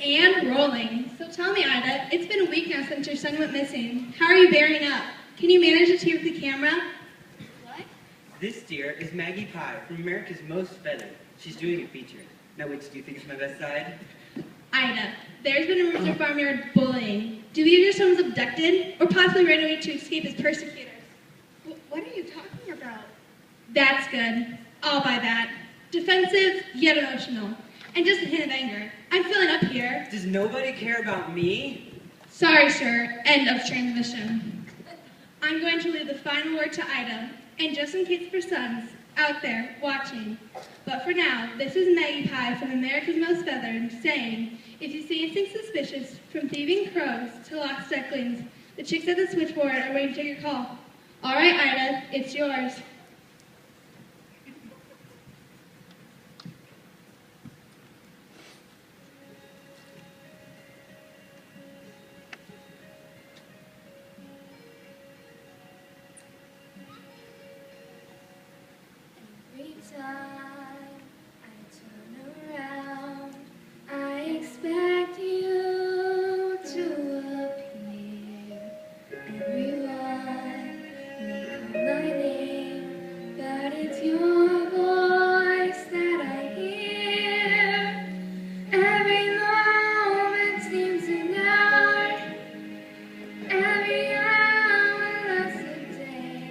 And rolling. So tell me, Ida, it's been a week now since your son went missing. How are you bearing up? Can you manage to see with the camera? What? This deer is Maggie Pie from America's Most Feathered. She's doing a feature. Now which do you think is my best side? Ida, there's been rumors of farmyard bullying. Do either your son was abducted or possibly ran away to escape his persecutors? What are you talking about? That's good. I'll buy that. Defensive, yet emotional. And just a hint of anger. I'm feeling up here. Does nobody care about me? Sorry, sir. End of transmission. I'm going to leave the final word to Ida, and just in case for sons out there watching. But for now, this is Maggie Pie from America's Most Feathered saying, if you see anything suspicious, from thieving crows to lost ducklings, the chicks at the switchboard are waiting to take your call. All right, Ida, it's yours. Every time I turn around, I expect you to appear. Everyone may call my name, but it's your voice that I hear. Every moment seems an hour, every hour lasts a day.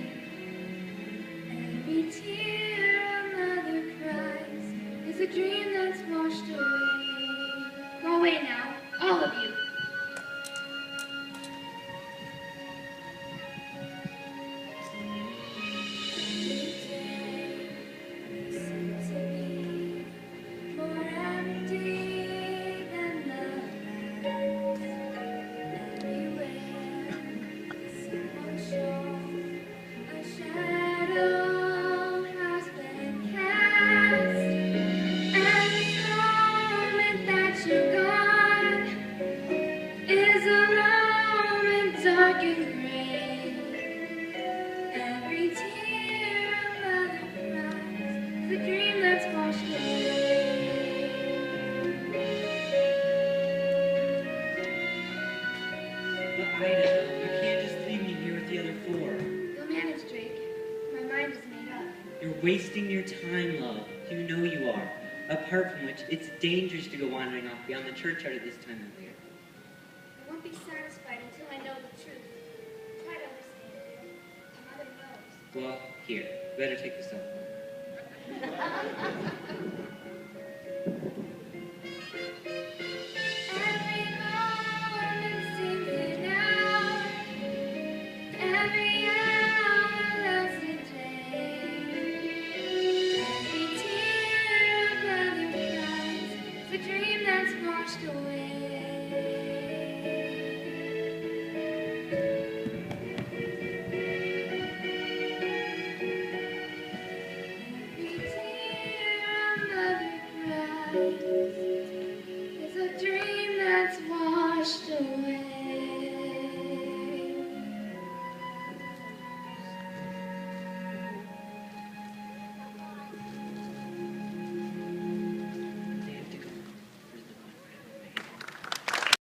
Every tear a mother cries is a dream that's washed away. Go away now, all of you. Every day may seem to be more empty than the last. Everywhere someone shows a shadow has been cast. Every moment that you're gone is a moment dark and gray. Every tear a mother cries is a dream that's washed away. But Ida, you can't just leave me here with the other four. You'll manage, Drake. My mind is made up. You're wasting your time, love. You know you are. Apart from which, it's dangerous to go wandering off beyond the churchyard at this time of year. I won't be satisfied until I know the truth. Try to understand. My mother knows. Well, here. Better take this off.